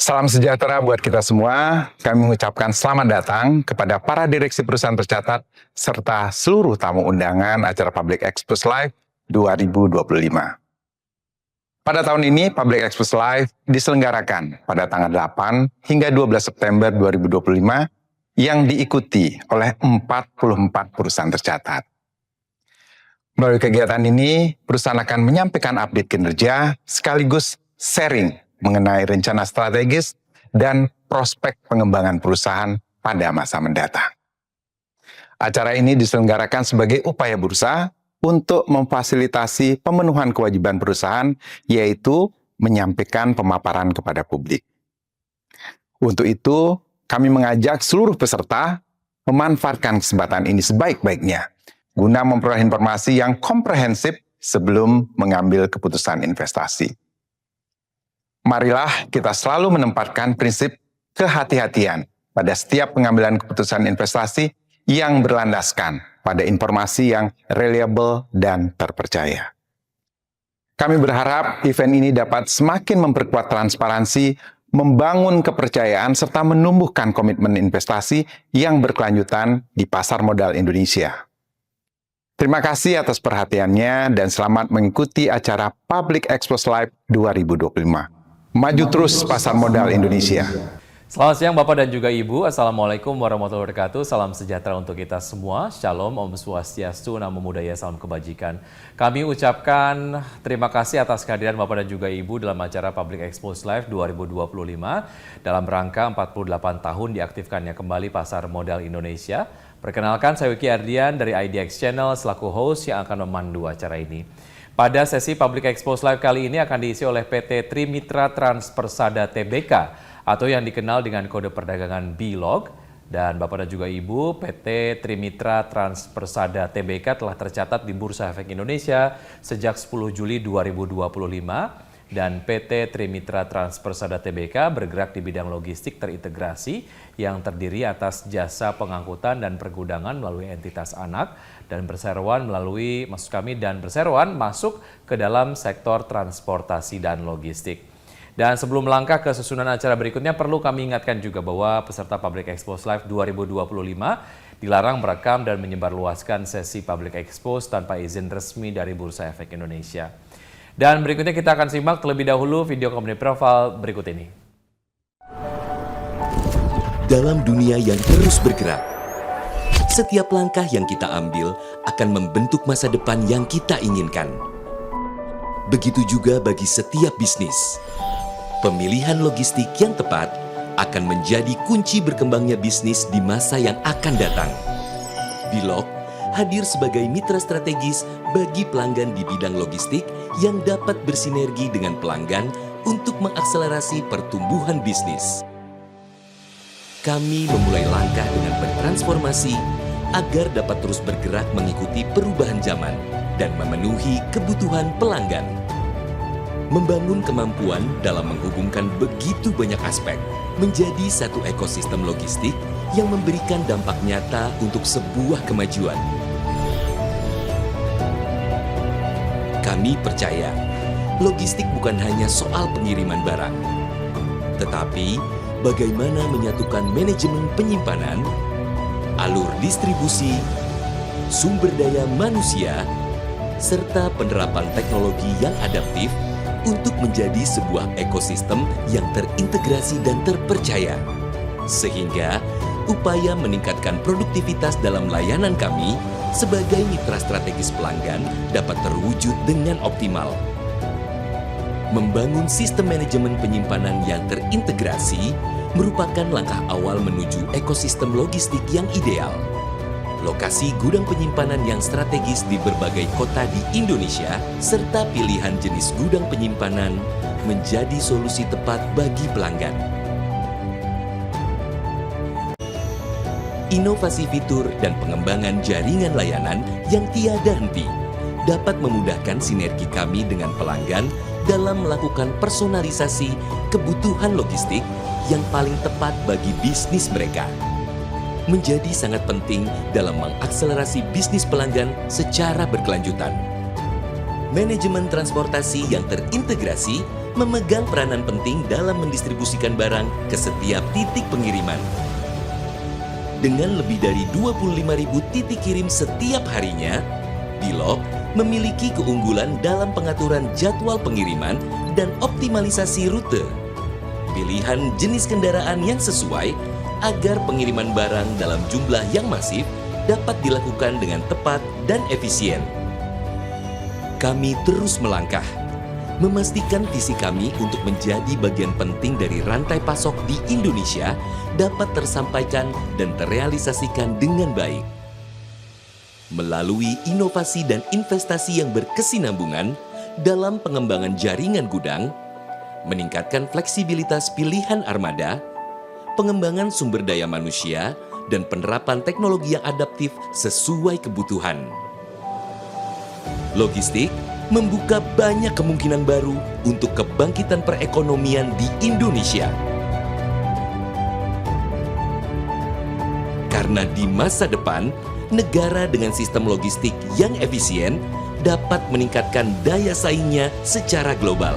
Salam sejahtera buat kita semua. Kami mengucapkan selamat datang kepada para direksi perusahaan tercatat serta seluruh tamu undangan acara Public Expose Live 2025. Pada tahun ini, Public Expose Live diselenggarakan pada tanggal 8 hingga 12 September 2025 yang diikuti oleh 44 perusahaan tercatat. Melalui kegiatan ini, perusahaan akan menyampaikan update kinerja sekaligus sharing mengenai rencana strategis dan prospek pengembangan perusahaan pada masa mendatang. Acara ini diselenggarakan sebagai upaya bursa untuk memfasilitasi pemenuhan kewajiban perusahaan, yaitu menyampaikan pemaparan kepada publik. Untuk itu, kami mengajak seluruh peserta memanfaatkan kesempatan ini sebaik-baiknya guna memperoleh informasi yang komprehensif sebelum mengambil keputusan investasi. Marilah kita selalu menempatkan prinsip kehati-hatian pada setiap pengambilan keputusan investasi yang berlandaskan pada informasi yang reliable dan terpercaya. Kami berharap event ini dapat semakin memperkuat transparansi, membangun kepercayaan, serta menumbuhkan komitmen investasi yang berkelanjutan di pasar modal Indonesia. Terima kasih atas perhatiannya dan selamat mengikuti acara Public Expose Live 2025. Maju terus pasar modal Indonesia. Selamat siang Bapak dan juga Ibu. Assalamualaikum warahmatullahi wabarakatuh. Salam sejahtera untuk kita semua. Shalom, Om Swastiastu, Namo Buddhaya, salam kebajikan. Kami ucapkan terima kasih atas kehadiran Bapak dan juga Ibu dalam acara Public Expose Live 2025 dalam rangka 48 tahun diaktifkannya kembali pasar modal Indonesia. Perkenalkan, saya Wiki Ardian dari IDX Channel selaku host yang akan memandu acara ini. Pada sesi Public Expose Live kali ini akan diisi oleh PT Trimitra Transpersada Tbk atau yang dikenal dengan kode perdagangan BILOG. Dan Bapak dan juga Ibu, PT Trimitra Transpersada Tbk telah tercatat di Bursa Efek Indonesia sejak 10 Juli 2025. Dan PT Trimitra Transpersada Tbk bergerak di bidang logistik terintegrasi yang terdiri atas jasa pengangkutan dan pergudangan melalui entitas anak dan perseroan masuk ke dalam sektor transportasi dan logistik. Dan sebelum melangkah ke susunan acara berikutnya, perlu kami ingatkan juga bahwa peserta Public Expose Live 2025 dilarang merekam dan menyebarluaskan sesi Public Expose tanpa izin resmi dari Bursa Efek Indonesia. Dan berikutnya kita akan simak terlebih dahulu video company profile berikut ini. Dalam dunia yang terus bergerak, setiap langkah yang kita ambil akan membentuk masa depan yang kita inginkan. Begitu juga bagi setiap bisnis. Pemilihan logistik yang tepat akan menjadi kunci berkembangnya bisnis di masa yang akan datang. BILOG hadir sebagai mitra strategis bagi pelanggan di bidang logistik yang dapat bersinergi dengan pelanggan untuk mengakselerasi pertumbuhan bisnis. Kami memulai langkah dengan bertransformasi agar dapat terus bergerak mengikuti perubahan zaman dan memenuhi kebutuhan pelanggan. Membangun kemampuan dalam menghubungkan begitu banyak aspek menjadi satu ekosistem logistik yang memberikan dampak nyata untuk sebuah kemajuan. Kami percaya, logistik bukan hanya soal pengiriman barang, tetapi bagaimana menyatukan manajemen penyimpanan, alur distribusi, sumber daya manusia, serta penerapan teknologi yang adaptif untuk menjadi sebuah ekosistem yang terintegrasi dan terpercaya. Sehingga, upaya meningkatkan produktivitas dalam layanan kami sebagai mitra strategis pelanggan dapat terwujud dengan optimal. Membangun sistem manajemen penyimpanan yang terintegrasi merupakan langkah awal menuju ekosistem logistik yang ideal. Lokasi gudang penyimpanan yang strategis di berbagai kota di Indonesia, serta pilihan jenis gudang penyimpanan menjadi solusi tepat bagi pelanggan. Inovasi fitur dan pengembangan jaringan layanan yang tiada henti dapat memudahkan sinergi kami dengan pelanggan dalam melakukan personalisasi kebutuhan logistik yang paling tepat bagi bisnis mereka. Menjadi sangat penting dalam mengakselerasi bisnis pelanggan secara berkelanjutan. Manajemen transportasi yang terintegrasi memegang peranan penting dalam mendistribusikan barang ke setiap titik pengiriman. Dengan lebih dari 25.000 titik kirim setiap harinya, Bilog memiliki keunggulan dalam pengaturan jadwal pengiriman dan optimalisasi rute. Pilihan jenis kendaraan yang sesuai agar pengiriman barang dalam jumlah yang masif dapat dilakukan dengan tepat dan efisien. Kami terus melangkah, memastikan visi kami untuk menjadi bagian penting dari rantai pasok di Indonesia dapat tersampaikan dan terrealisasikan dengan baik. Melalui inovasi dan investasi yang berkesinambungan dalam pengembangan jaringan gudang, meningkatkan fleksibilitas pilihan armada, pengembangan sumber daya manusia, dan penerapan teknologi yang adaptif sesuai kebutuhan. Logistik membuka banyak kemungkinan baru untuk kebangkitan perekonomian di Indonesia. Karena di masa depan, negara dengan sistem logistik yang efisien dapat meningkatkan daya saingnya secara global.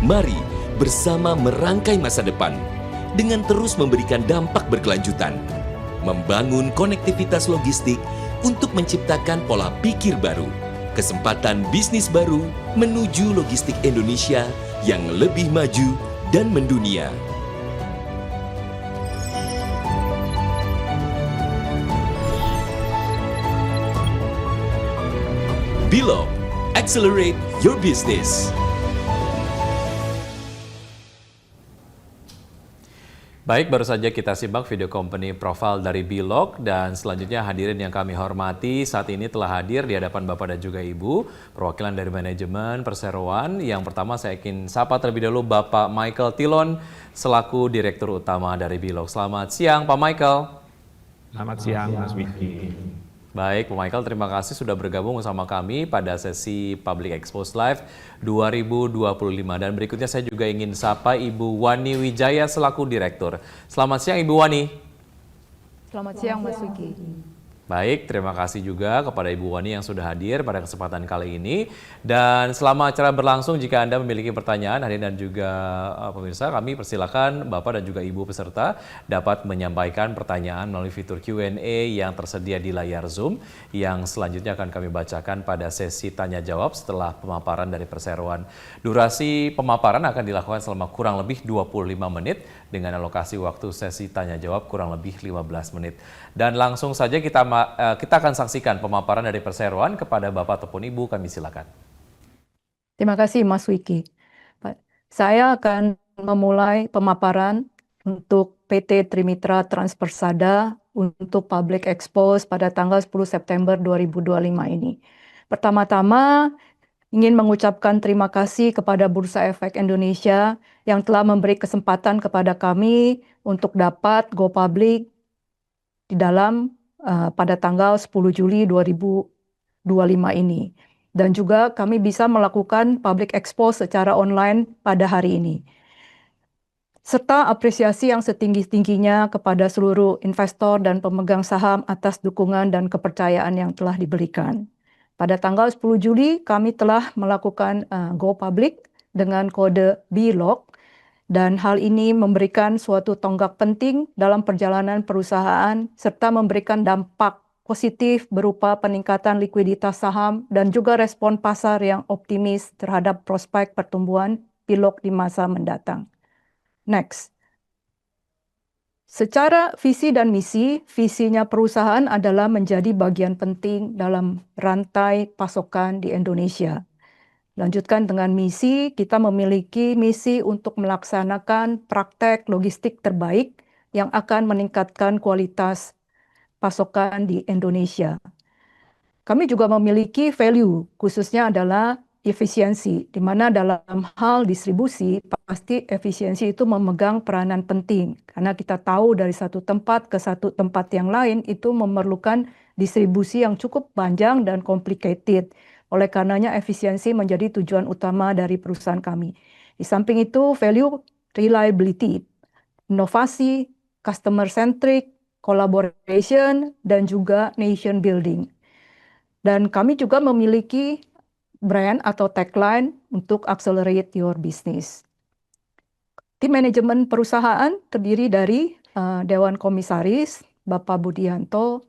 Mari bersama merangkai masa depan dengan terus memberikan dampak berkelanjutan, membangun konektivitas logistik untuk menciptakan pola pikir baru, kesempatan bisnis baru menuju logistik Indonesia yang lebih maju dan mendunia. Bilog, accelerate your business. Baik, baru saja kita simak video company profile dari Bilog, dan selanjutnya hadirin yang kami hormati, saat ini telah hadir di hadapan Bapak dan juga Ibu, perwakilan dari manajemen perseroan. Yang pertama saya ingin sapa terlebih dahulu Bapak Michael Tilon, selaku Direktur Utama dari Bilog. Selamat siang Pak Michael. Selamat siang Mas Wiki. Baik, Pak Michael, terima kasih sudah bergabung bersama kami pada sesi Public Expose Live 2025. Dan berikutnya saya juga ingin sapa Ibu Wani Wijaya selaku Direktur. Selamat siang Ibu Wani. Selamat siang Mas Wiki. Baik, terima kasih juga kepada Ibu Wani yang sudah hadir pada kesempatan kali ini. Dan selama acara berlangsung, jika Anda memiliki pertanyaan, hadirin dan juga pemirsa, kami persilakan Bapak dan juga Ibu peserta dapat menyampaikan pertanyaan melalui fitur Q&A yang tersedia di layar Zoom, yang selanjutnya akan kami bacakan pada sesi tanya-jawab setelah pemaparan dari perseroan. Durasi pemaparan akan dilakukan selama kurang lebih 25 menit, dengan alokasi waktu sesi tanya-jawab kurang lebih 15 menit. Dan langsung saja kita akan saksikan pemaparan dari perseroan. Kepada Bapak ataupun Ibu, kami silakan. Terima kasih Mas Wiki. Saya akan memulai pemaparan untuk PT Trimitra Transpersada untuk Public Expose pada tanggal 10 September 2025 ini. Pertama-tama, ingin mengucapkan terima kasih kepada Bursa Efek Indonesia yang telah memberi kesempatan kepada kami untuk dapat go public di dalam pada tanggal 10 Juli 2025 ini. Dan juga kami bisa melakukan public expose secara online pada hari ini. Serta apresiasi yang setinggi-tingginya kepada seluruh investor dan pemegang saham atas dukungan dan kepercayaan yang telah diberikan. Pada tanggal 10 Juli kami telah melakukan go public dengan kode Bilog, dan hal ini memberikan suatu tonggak penting dalam perjalanan perusahaan serta memberikan dampak positif berupa peningkatan likuiditas saham dan juga respon pasar yang optimis terhadap prospek pertumbuhan Bilog di masa mendatang. Next. Secara visi dan misi, visinya perusahaan adalah menjadi bagian penting dalam rantai pasokan di Indonesia. Lanjutkan dengan misi, kita memiliki misi untuk melaksanakan praktek logistik terbaik yang akan meningkatkan kualitas pasokan di Indonesia. Kami juga memiliki value, khususnya adalah efisiensi, di mana dalam hal distribusi, pasti efisiensi itu memegang peranan penting. Karena kita tahu dari satu tempat ke satu tempat yang lain itu memerlukan distribusi yang cukup panjang dan complicated. Oleh karenanya efisiensi menjadi tujuan utama dari perusahaan kami. Di samping itu, value reliability, inovasi, customer centric, collaboration, dan juga nation building. Dan kami juga memiliki brand atau tagline untuk accelerate your business. Tim manajemen perusahaan terdiri dari Dewan Komisaris, Bapak Budianto,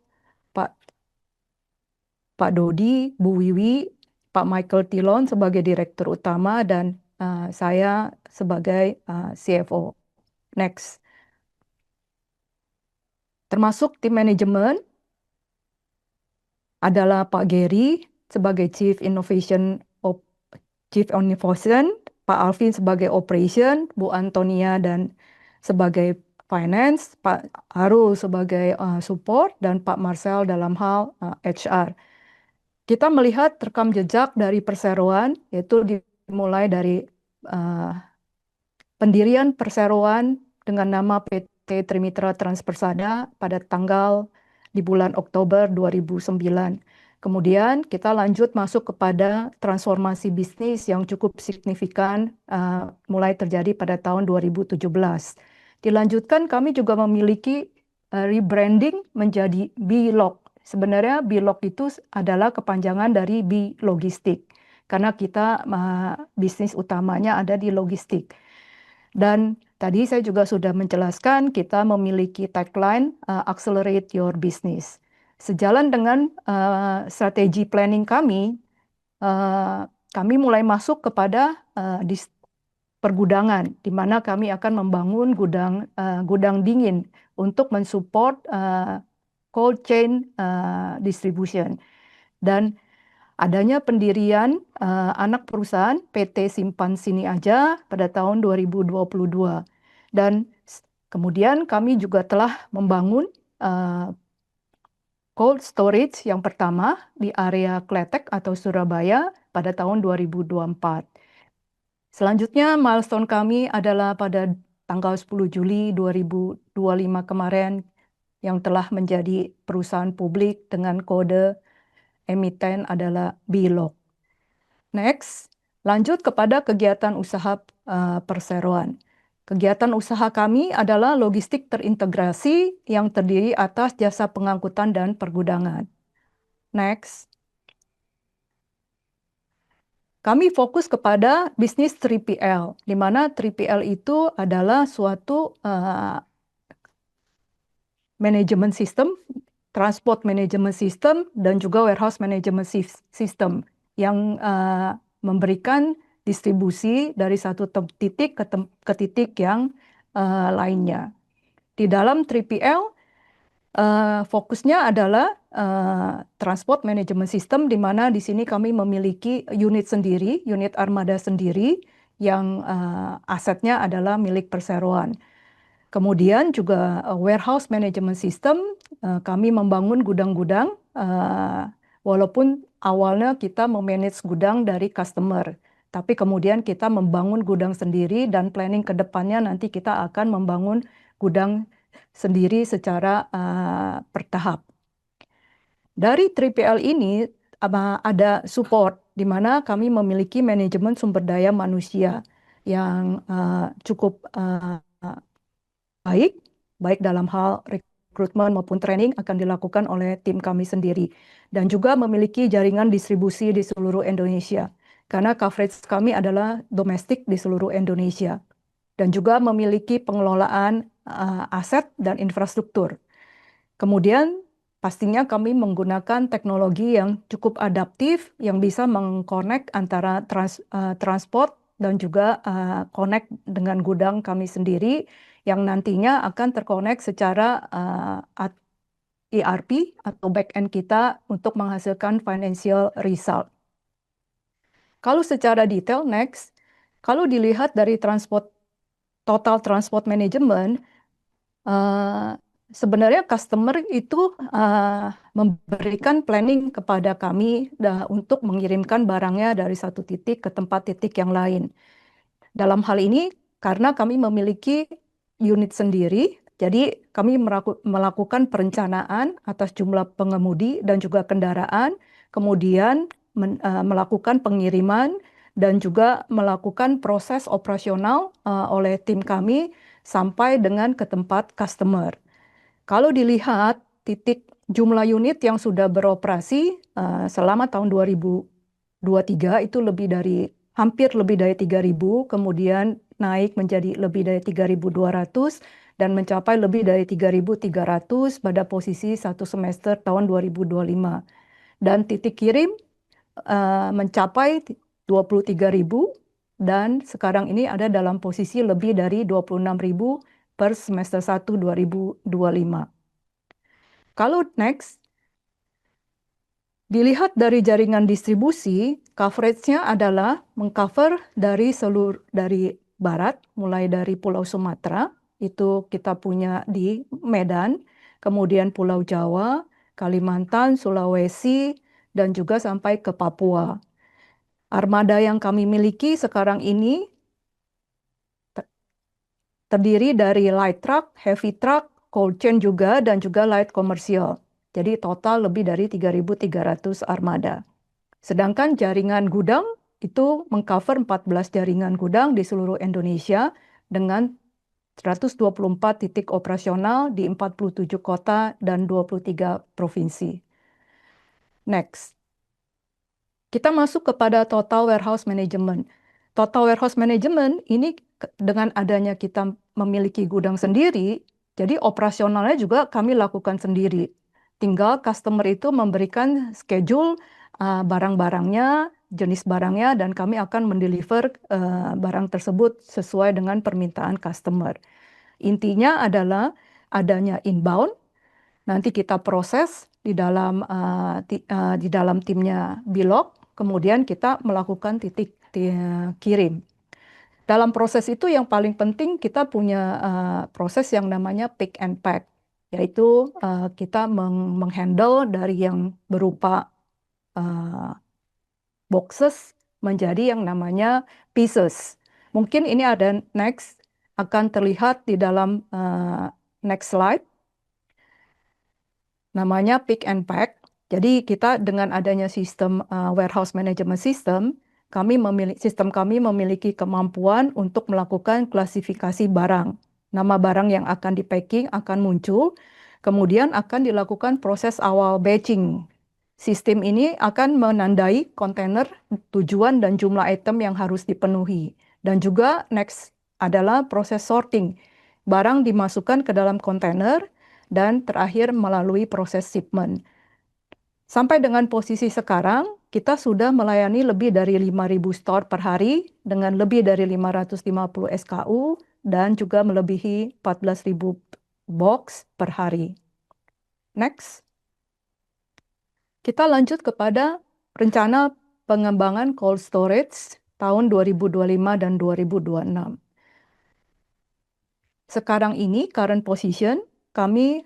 Pak Dodi, Bu Wiwi, Pak Michael Tilon sebagai Direktur Utama, dan saya sebagai CFO. Next. Termasuk tim manajemen adalah Pak Gary sebagai Chief Innovation, Pak Alvin sebagai Operation, Bu Antonia dan sebagai Finance, Pak Arul sebagai Support, dan Pak Marcel dalam hal HR. Kita melihat rekam jejak dari perseroan, yaitu dimulai dari pendirian perseroan dengan nama PT Trimitra Transpersada pada di bulan Oktober 2009. Kemudian kita lanjut masuk kepada transformasi bisnis yang cukup signifikan mulai terjadi pada tahun 2017. Dilanjutkan kami juga memiliki rebranding menjadi B-Log. Sebenarnya B-Log itu adalah kepanjangan dari B Logistik, karena kita bisnis utamanya ada di logistik. Dan tadi saya juga sudah menjelaskan kita memiliki tagline Accelerate Your Business. Sejalan dengan strategi planning kami mulai masuk kepada pergudangan, di mana kami akan membangun gudang dingin untuk mensupport cold chain distribution. Dan adanya pendirian anak perusahaan PT Simpan Sini Aja pada tahun 2022. Dan kemudian kami juga telah membangun cold storage yang pertama di area Kletek atau Surabaya pada tahun 2024. Selanjutnya milestone kami adalah pada tanggal 10 Juli 2025 kemarin yang telah menjadi perusahaan publik dengan kode emiten adalah B-Log. Next, lanjut kepada kegiatan usaha perseroan. Kegiatan usaha kami adalah logistik terintegrasi yang terdiri atas jasa pengangkutan dan pergudangan. Next. Kami fokus kepada bisnis 3PL, di mana 3PL itu adalah suatu manajemen sistem, transport management system, dan juga warehouse management system yang memberikan distribusi dari satu titik ke titik yang lainnya. Di dalam 3PL, fokusnya adalah transport management system, di mana di sini kami memiliki unit sendiri, unit armada sendiri, yang asetnya adalah milik perseroan. Kemudian juga warehouse management system, kami membangun gudang-gudang, walaupun awalnya kita memanage gudang dari customer, tapi kemudian kita membangun gudang sendiri dan planning ke depannya nanti kita akan membangun gudang sendiri secara bertahap. Dari 3PL ini ada support, di mana kami memiliki manajemen sumber daya manusia yang cukup baik dalam hal rekrutmen maupun training akan dilakukan oleh tim kami sendiri. Dan juga memiliki jaringan distribusi di seluruh Indonesia, karena coverage kami adalah domestik di seluruh Indonesia. Dan juga memiliki pengelolaan aset dan infrastruktur. Kemudian pastinya kami menggunakan teknologi yang cukup adaptif, yang bisa mengkonek antara transport dan juga connect dengan gudang kami sendiri, yang nantinya akan terkonek secara ERP atau back-end kita untuk menghasilkan financial result. Kalau secara detail, next, kalau dilihat dari total transport management, sebenarnya customer itu memberikan planning kepada kami untuk mengirimkan barangnya dari satu titik ke titik yang lain. Dalam hal ini, karena kami memiliki unit sendiri, jadi kami melakukan perencanaan atas jumlah pengemudi dan juga kendaraan, kemudian melakukan pengiriman dan juga melakukan proses operasional oleh tim kami sampai dengan ke tempat customer. Kalau dilihat jumlah unit yang sudah beroperasi selama tahun 2024 2023 itu hampir lebih dari 3.000, kemudian naik menjadi lebih dari 3.200 dan mencapai lebih dari 3.300 pada posisi satu semester tahun 2025. Dan titik kirim mencapai 23.000 dan sekarang ini ada dalam posisi lebih dari 26.000 per semester 1 2025. Kalau next, dilihat dari jaringan distribusi, coverage-nya adalah mengcover dari barat, mulai dari Pulau Sumatera, itu kita punya di Medan, kemudian Pulau Jawa, Kalimantan, Sulawesi, dan juga sampai ke Papua. Armada yang kami miliki sekarang ini terdiri dari light truck, heavy truck, cold chain juga, dan juga light commercial. Jadi total lebih dari 3.300 armada. Sedangkan jaringan gudang itu mengcover 14 jaringan gudang di seluruh Indonesia dengan 124 titik operasional di 47 kota dan 23 provinsi. Next. Kita masuk kepada total warehouse management. Total warehouse management ini dengan adanya kita memiliki gudang sendiri, jadi operasionalnya juga kami lakukan sendiri. Tinggal customer itu memberikan schedule barang-barangnya, jenis barangnya, dan kami akan mendeliver barang tersebut sesuai dengan permintaan customer. Intinya adalah adanya inbound, nanti kita proses di dalam timnya Bilog, kemudian kita melakukan titik kirim. Dalam proses itu yang paling penting kita punya proses yang namanya pick and pack, yaitu kita menghandle dari yang berupa boxes menjadi yang namanya pieces. Mungkin ini ada next, akan terlihat di dalam next slide. Namanya pick and pack. Jadi kita dengan adanya sistem warehouse management system, kami memiliki kemampuan untuk melakukan klasifikasi barang. Nama barang yang akan di-packing akan muncul, kemudian akan dilakukan proses awal batching. Sistem ini akan menandai kontainer, tujuan dan jumlah item yang harus dipenuhi. Dan juga next adalah proses sorting. Barang dimasukkan ke dalam kontainer, dan terakhir melalui proses shipment. Sampai dengan posisi sekarang, kita sudah melayani lebih dari 5.000 store per hari dengan lebih dari 550 SKU dan juga melebihi 14.000 box per hari. Next. Kita lanjut kepada rencana pengembangan cold storage tahun 2025 dan 2026. Sekarang ini, current position, kami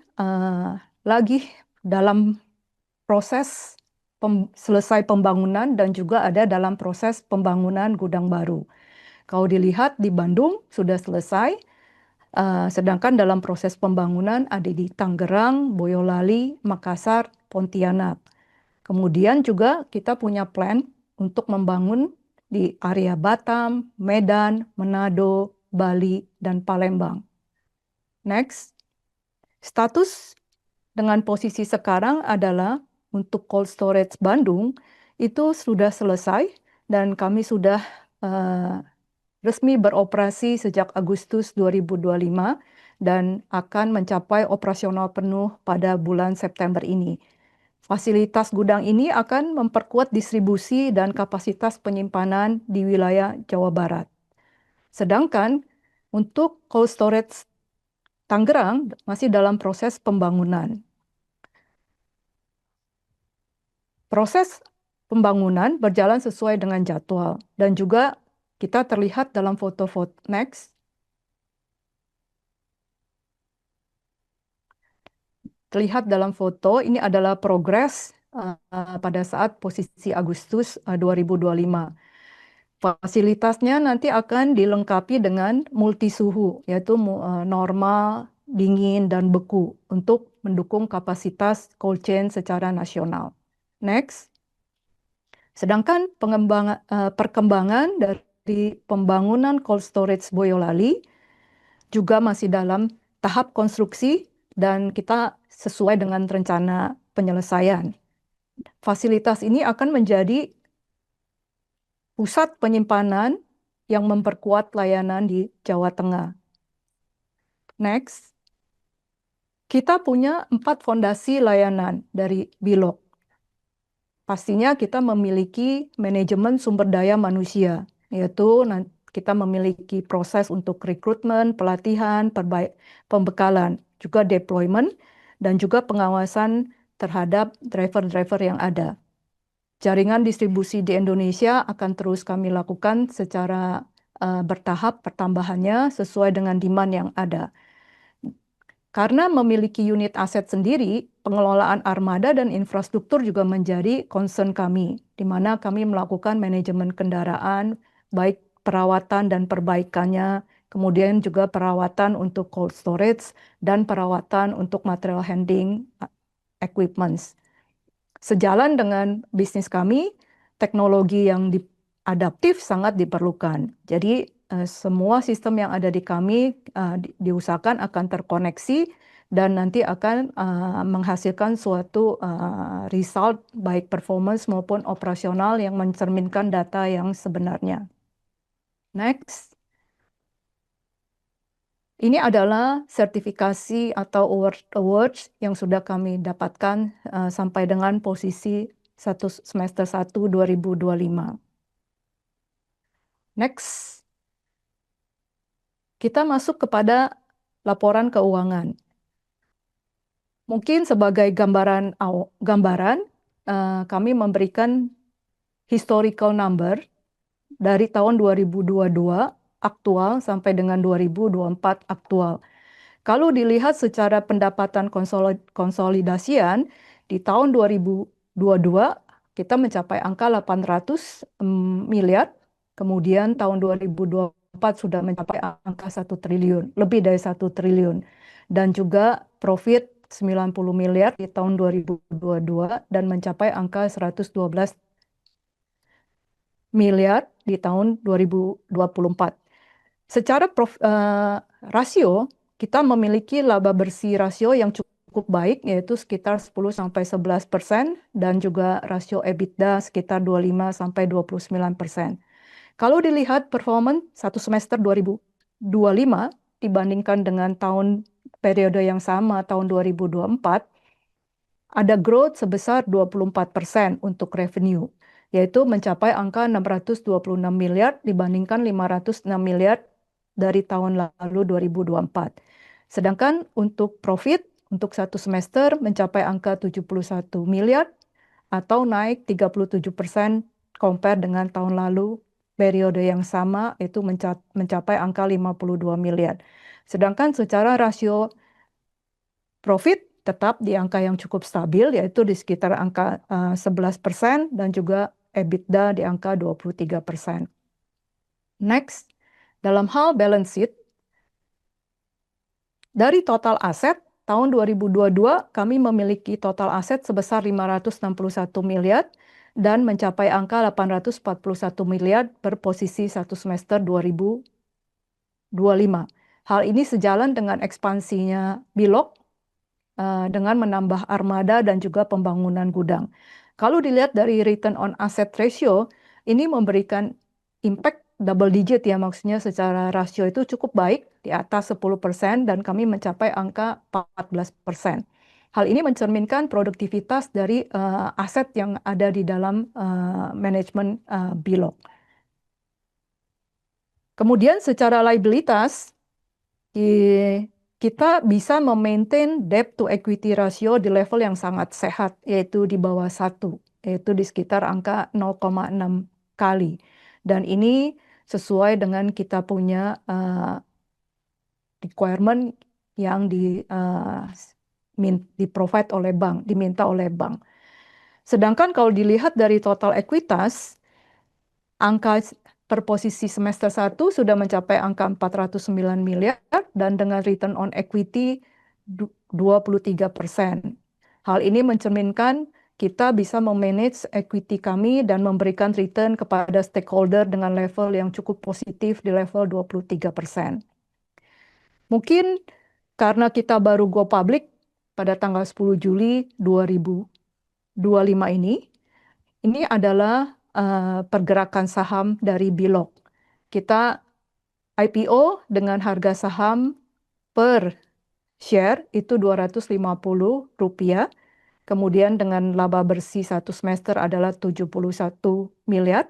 lagi dalam proses selesai pembangunan dan juga ada dalam proses pembangunan gudang baru. Kalau dilihat di Bandung sudah selesai, sedangkan dalam proses pembangunan ada di Tangerang, Boyolali, Makassar, Pontianak. Kemudian juga kita punya plan untuk membangun di area Batam, Medan, Manado, Bali, dan Palembang. Next. Status dengan posisi sekarang adalah untuk cold storage Bandung itu sudah selesai dan kami sudah resmi beroperasi sejak Agustus 2025 dan akan mencapai operasional penuh pada bulan September ini. Fasilitas gudang ini akan memperkuat distribusi dan kapasitas penyimpanan di wilayah Jawa Barat. Sedangkan untuk cold storage Tangerang masih dalam proses pembangunan. Proses pembangunan berjalan sesuai dengan jadwal dan juga kita terlihat dalam foto-foto next. Terlihat dalam foto ini adalah progres pada saat posisi Agustus 2025. Fasilitasnya nanti akan dilengkapi dengan multi suhu, yaitu normal, dingin, dan beku untuk mendukung kapasitas cold chain secara nasional. Next. Sedangkan perkembangan dari pembangunan cold storage Boyolali juga masih dalam tahap konstruksi dan kita sesuai dengan rencana penyelesaian. Fasilitas ini akan menjadi pusat penyimpanan yang memperkuat layanan di Jawa Tengah. Next, kita punya 4 fondasi layanan dari Bilog. Pastinya kita memiliki manajemen sumber daya manusia, yaitu kita memiliki proses untuk rekrutmen, pelatihan, pembekalan, juga deployment, dan juga pengawasan terhadap driver-driver yang ada. Jaringan distribusi di Indonesia akan terus kami lakukan secara bertahap pertambahannya sesuai dengan demand yang ada. Karena memiliki unit aset sendiri, pengelolaan armada dan infrastruktur juga menjadi concern kami, di mana kami melakukan manajemen kendaraan, baik perawatan dan perbaikannya, kemudian juga perawatan untuk cold storage, dan perawatan untuk material handling equipments. Sejalan dengan bisnis kami, teknologi yang adaptif sangat diperlukan. Jadi semua sistem yang ada di kami diusahakan akan terkoneksi dan nanti akan menghasilkan suatu result baik performance maupun operasional yang mencerminkan data yang sebenarnya. Next. Ini adalah sertifikasi atau awards yang sudah kami dapatkan sampai dengan posisi semester 1 2025. Next. Kita masuk kepada laporan keuangan. Mungkin sebagai gambaran kami memberikan historical number dari tahun 2022 aktual sampai dengan 2024 aktual. Kalau dilihat secara pendapatan konsolidasian di tahun 2022 kita mencapai angka 800 miliar, kemudian tahun 2024 sudah mencapai angka 1 triliun, lebih dari 1 triliun, dan juga profit 90 miliar di tahun 2022 dan mencapai angka 112 miliar di tahun 2024. Secara rasio, kita memiliki laba bersih rasio yang cukup baik, yaitu sekitar 10-11%, dan juga rasio EBITDA sekitar 25-29%. Kalau dilihat performance satu semester 2025 dibandingkan dengan periode yang sama tahun 2024, ada growth sebesar 24% untuk revenue, yaitu mencapai angka 626 miliar dibandingkan 506 miliar dari tahun lalu 2024. Sedangkan untuk profit untuk satu semester mencapai angka 71 miliar atau naik 37% compare dengan tahun lalu periode yang sama, itu mencapai angka 52 miliar. Sedangkan secara rasio profit tetap di angka yang cukup stabil, yaitu di sekitar angka 11% dan juga EBITDA di angka 23%. Next, dalam hal balance sheet, dari total aset, tahun 2022 kami memiliki total aset sebesar 561 miliar dan mencapai angka 841 miliar per posisi satu semester 2025. Hal ini sejalan dengan ekspansinya Bilog dengan menambah armada dan juga pembangunan gudang. Kalau dilihat dari return on asset ratio, ini memberikan impact double digit ya, maksudnya secara rasio itu cukup baik di atas 10% dan kami mencapai angka 14%. Hal ini mencerminkan produktivitas dari aset yang ada di dalam manajemen Bilog. Kemudian secara liabilitas, kita bisa memaintain debt to equity ratio di level yang sangat sehat, yaitu di bawah 1, yaitu di sekitar angka 0,6 kali. Dan ini sesuai dengan kita punya requirement yang di-provide oleh bank, diminta oleh bank. Sedangkan kalau dilihat dari total ekuitas, angka per posisi semester 1 sudah mencapai angka 409 miliar dan dengan return on equity 23%. Hal ini mencerminkan kita bisa memanage equity kami dan memberikan return kepada stakeholder dengan level yang cukup positif di level 23%. Mungkin karena kita baru go public pada tanggal 10 Juli 2025 ini adalah pergerakan saham dari Bilog. Kita IPO dengan harga saham per share itu Rp250, kemudian dengan laba bersih satu semester adalah 71 miliar,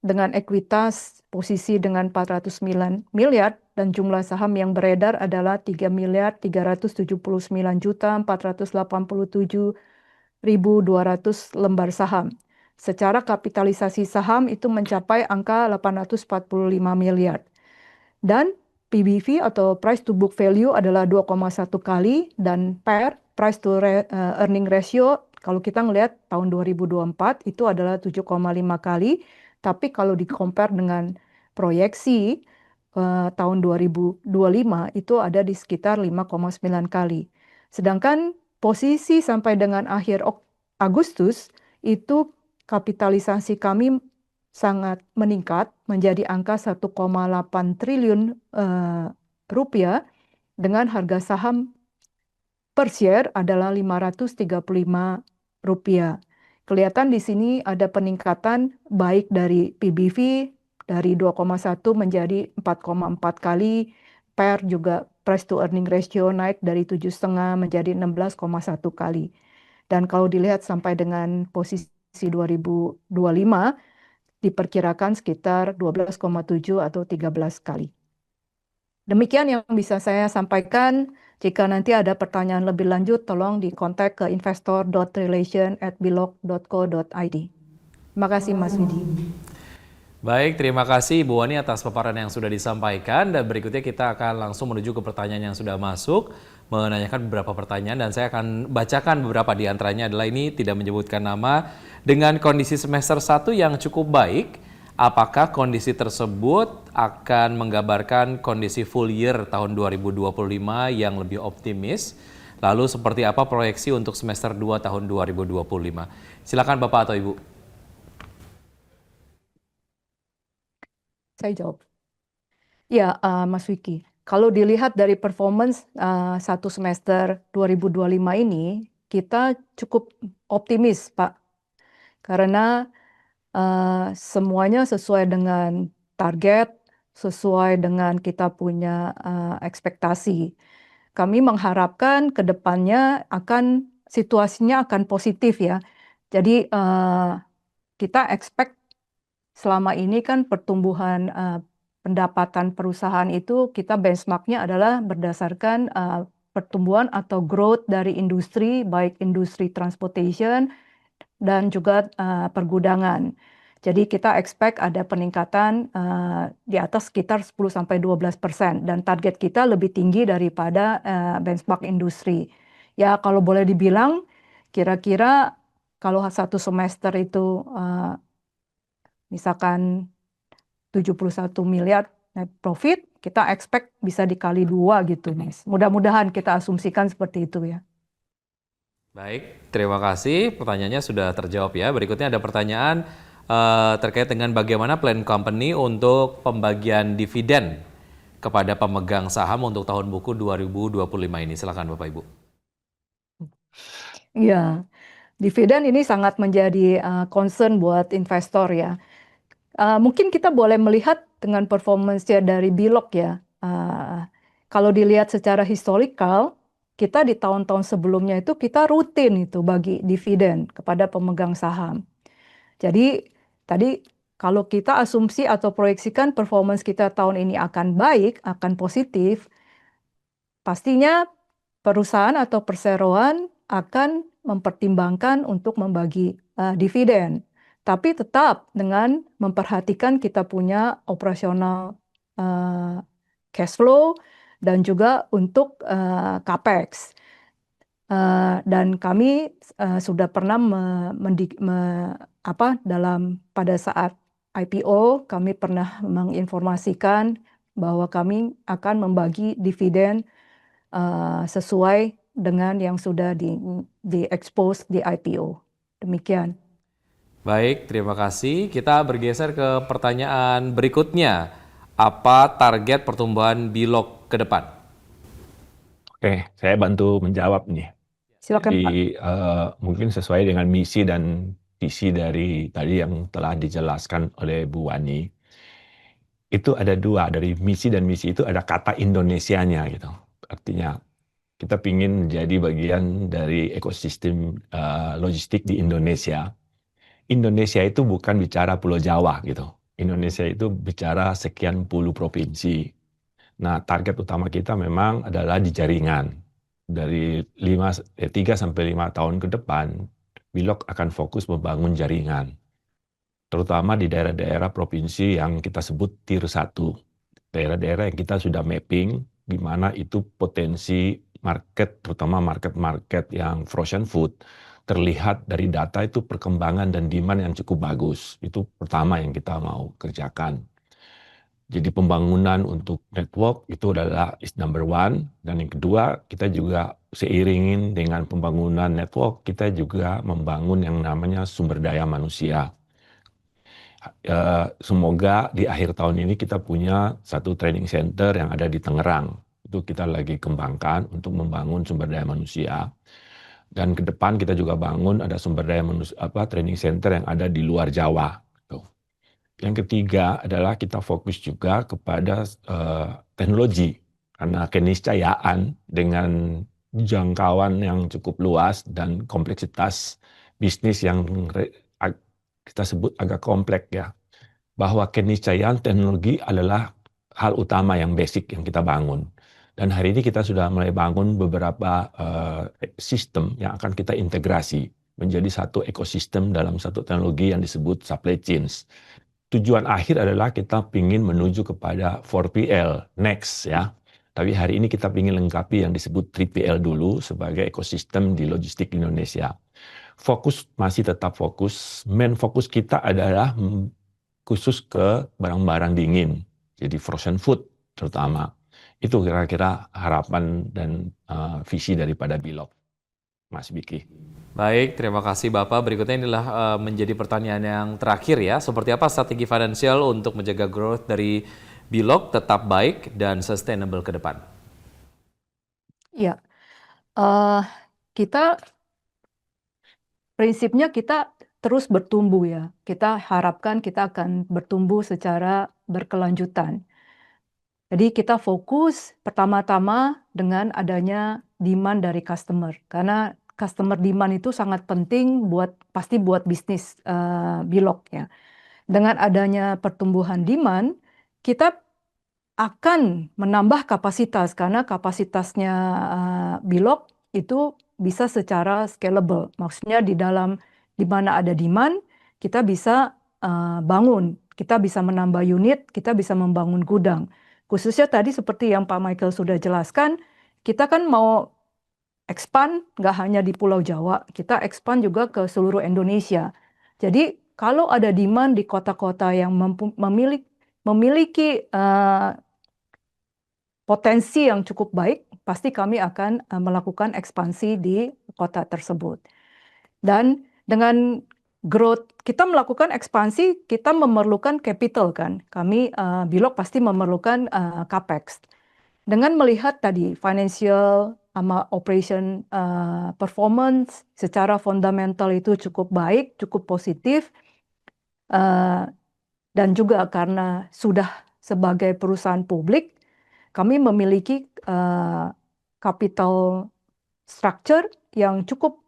dengan ekuitas posisi dengan 409 miliar, dan jumlah saham yang beredar adalah 3.379.487.200 lembar saham. Secara kapitalisasi saham itu mencapai angka 845 miliar. Dan PBV atau price to book value adalah 2,1 kali, dan PER, price to earning ratio, kalau kita ngelihat tahun 2024 itu adalah 7,5 kali, tapi kalau di-compare dengan proyeksi tahun 2025 itu ada di sekitar 5,9 kali. Sedangkan posisi sampai dengan akhir Agustus itu kapitalisasi kami sangat meningkat menjadi angka 1,8 triliun rupiah, dengan harga saham per share adalah Rp535. Kelihatan di sini ada peningkatan baik dari PBV dari 2,1 menjadi 4,4 kali, PER juga price to earning ratio naik dari 7,5 menjadi 16,1 kali. Dan kalau dilihat sampai dengan posisi 2025 diperkirakan sekitar 12,7 atau 13 kali. Demikian yang bisa saya sampaikan. Jika nanti ada pertanyaan lebih lanjut, tolong dikontak ke investor.relation@bilog.co.id. Terima kasih Mas Widi. Baik, terima kasih Ibu Wani atas paparan yang sudah disampaikan, dan berikutnya kita akan langsung menuju ke pertanyaan yang sudah masuk, menanyakan beberapa pertanyaan, dan saya akan bacakan beberapa di antaranya adalah ini tidak menyebutkan nama. Dengan kondisi semester 1 yang cukup baik, apakah kondisi tersebut akan menggambarkan kondisi full year tahun 2025 yang lebih optimis? Lalu seperti apa proyeksi untuk semester 2 tahun 2025? Silakan Bapak atau Ibu. Saya jawab. Ya, Mas Wiki. Kalau dilihat dari performance satu semester 2025 ini, kita cukup optimis, Pak. Karena semuanya sesuai dengan target, sesuai dengan kita punya ekspektasi. Kami mengharapkan ke depannya situasinya akan positif ya. Jadi kita expect selama ini kan pertumbuhan pendapatan perusahaan itu kita benchmarknya adalah berdasarkan pertumbuhan atau growth dari industri, baik industri transportation dan juga pergudangan. Jadi kita expect ada peningkatan di atas sekitar 10-12%, dan target kita lebih tinggi daripada benchmark industri. Ya kalau boleh dibilang kira-kira kalau satu semester itu misalkan 71 miliar net profit, kita expect bisa dikali 2 gitu, Mas. Mudah-mudahan kita asumsikan seperti itu ya. Baik, terima kasih. Pertanyaannya sudah terjawab ya. Berikutnya ada pertanyaan terkait dengan bagaimana plan company untuk pembagian dividen kepada pemegang saham untuk tahun buku 2025 ini. Silakan Bapak Ibu. Iya, dividen ini sangat menjadi concern buat investor ya. Mungkin kita boleh melihat dengan performance-nya dari Bilog ya. Kalau dilihat secara historical, kita di tahun-tahun sebelumnya itu kita rutin itu bagi dividen kepada pemegang saham. Jadi tadi kalau kita asumsi atau proyeksikan performance kita tahun ini akan baik, akan positif, pastinya perusahaan atau perseroan akan mempertimbangkan untuk membagi dividen. Tapi tetap dengan memperhatikan kita punya operasional cash flow dan juga untuk capex. Dan kami sudah pernah pada saat IPO kami pernah menginformasikan bahwa kami akan membagi dividen sesuai dengan yang sudah di-expose di IPO. Demikian. Baik, terima kasih. Kita bergeser ke pertanyaan berikutnya. Apa target pertumbuhan Bilog ke depan? Oke, saya bantu menjawab nih. Silakan Pak. Jadi mungkin sesuai dengan misi dan visi dari tadi yang telah dijelaskan oleh Bu Wani, itu ada dua, dari misi dan misi itu ada kata Indonesianya gitu. Artinya kita ingin menjadi bagian dari ekosistem logistik di Indonesia. Indonesia itu bukan bicara Pulau Jawa gitu. Indonesia itu bicara sekian puluh provinsi. Nah, target utama kita memang adalah di jaringan. Dari 3 sampai 5 tahun ke depan, Bilog akan fokus membangun jaringan. Terutama di daerah-daerah provinsi yang kita sebut Tier 1. Daerah-daerah yang kita sudah mapping, di mana itu potensi market, terutama market-market yang frozen food, terlihat dari data itu perkembangan dan demand yang cukup bagus. Itu pertama yang kita mau kerjakan. Jadi pembangunan untuk network itu adalah is number one. Dan yang kedua, kita juga seiringin dengan pembangunan network, kita juga membangun yang namanya sumber daya manusia. Semoga di akhir tahun ini kita punya satu training center yang ada di Tangerang. Itu kita lagi kembangkan untuk membangun sumber daya manusia. Dan ke depan kita juga bangun ada sumber daya manusia, training center yang ada di luar Jawa. Yang ketiga adalah kita fokus juga kepada teknologi, karena keniscayaan dengan jangkauan yang cukup luas dan kompleksitas bisnis yang kita sebut agak kompleks ya, bahwa keniscayaan teknologi adalah hal utama yang basic yang kita bangun. Dan hari ini kita sudah mulai bangun beberapa sistem yang akan kita integrasi menjadi satu ekosistem dalam satu teknologi yang disebut supply chains. Tujuan akhir adalah kita ingin menuju kepada 4PL next ya. Tapi hari ini kita ingin lengkapi yang disebut 3PL dulu sebagai ekosistem di logistik Indonesia. Fokus masih tetap fokus. Main fokus kita adalah khusus ke barang-barang dingin. Jadi frozen food terutama. Itu kira-kira harapan dan visi daripada Bilog, Mas Biki. Baik, terima kasih Bapak. Berikutnya inilah menjadi pertanyaan yang terakhir ya. Seperti apa strategi finansial untuk menjaga growth dari Bilog tetap baik dan sustainable ke depan? Ya, kita prinsipnya kita terus bertumbuh ya. Kita harapkan kita akan bertumbuh secara berkelanjutan. Jadi kita fokus pertama-tama dengan adanya demand dari customer. Karena customer demand itu sangat penting pasti buat bisnis Bilog ya. Dengan adanya pertumbuhan demand, kita akan menambah kapasitas karena kapasitasnya Bilog itu bisa secara scalable. Maksudnya di mana ada demand, kita bisa bangun, kita bisa menambah unit, kita bisa membangun gudang. Khususnya tadi seperti yang Pak Michael sudah jelaskan, kita kan mau expand nggak hanya di Pulau Jawa, kita expand juga ke seluruh Indonesia. Jadi kalau ada demand di kota-kota yang memiliki potensi yang cukup baik, pasti kami akan melakukan ekspansi di kota tersebut. Dan dengan growth, kita melakukan ekspansi, kita memerlukan capital kan. Kami Bilog pasti memerlukan capex. Dengan melihat tadi financial sama operation performance secara fundamental itu cukup baik, cukup positif, dan juga karena sudah sebagai perusahaan publik, kami memiliki capital structure yang cukup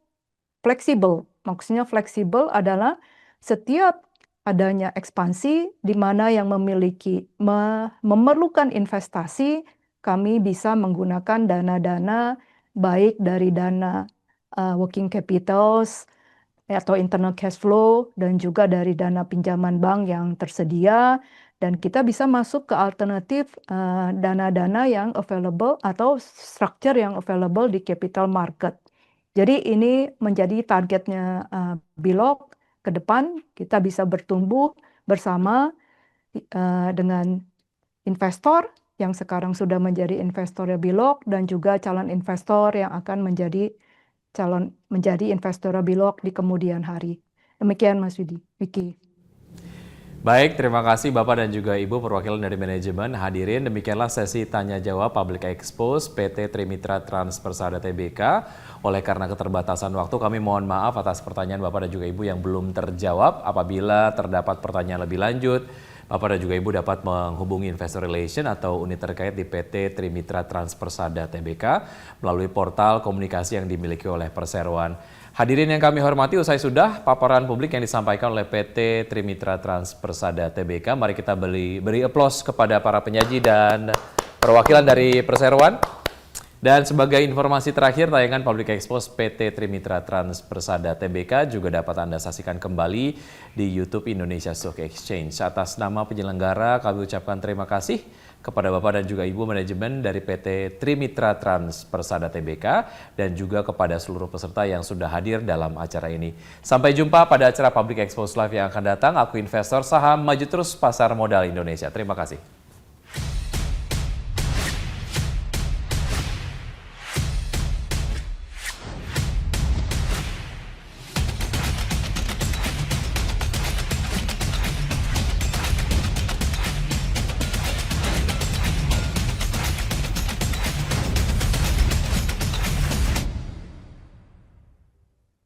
fleksibel. Maksudnya fleksibel adalah setiap adanya ekspansi di mana yang memerlukan investasi, kami bisa menggunakan dana-dana baik dari dana working capitals atau internal cash flow dan juga dari dana pinjaman bank yang tersedia, dan kita bisa masuk ke alternatif dana-dana yang available atau structure yang available di capital market. Jadi ini menjadi targetnya Bilog ke depan, kita bisa bertumbuh bersama dengan investor yang sekarang sudah menjadi investornya Bilog dan juga calon investor yang akan menjadi investor Bilog di kemudian hari. Demikian Mas Wiki. Baik, terima kasih Bapak dan juga Ibu perwakilan dari manajemen. Hadirin, demikianlah sesi tanya jawab Public Expose PT Trimitra Trans Persada Tbk. Oleh karena keterbatasan waktu, kami mohon maaf atas pertanyaan Bapak dan juga Ibu yang belum terjawab. Apabila terdapat pertanyaan lebih lanjut, Bapak dan juga Ibu dapat menghubungi Investor Relation atau unit terkait di PT Trimitra Trans Persada Tbk melalui portal komunikasi yang dimiliki oleh Perseroan. Hadirin yang kami hormati, usai sudah paparan publik yang disampaikan oleh PT Trimitra Trans Persada Tbk. Mari kita beri aplaus kepada para penyaji dan perwakilan dari Perseroan. Dan sebagai informasi terakhir, tayangan Public Expose PT Trimitra Trans Persada Tbk juga dapat Anda saksikan kembali di YouTube Indonesia Stock Exchange. Atas nama penyelenggara, kami ucapkan terima kasih kepada Bapak dan juga Ibu manajemen dari PT Trimitra Trans Persada Tbk dan juga kepada seluruh peserta yang sudah hadir dalam acara ini. Sampai jumpa pada acara Public Expose Live yang akan datang. Aku investor saham maju terus pasar modal Indonesia. Terima kasih.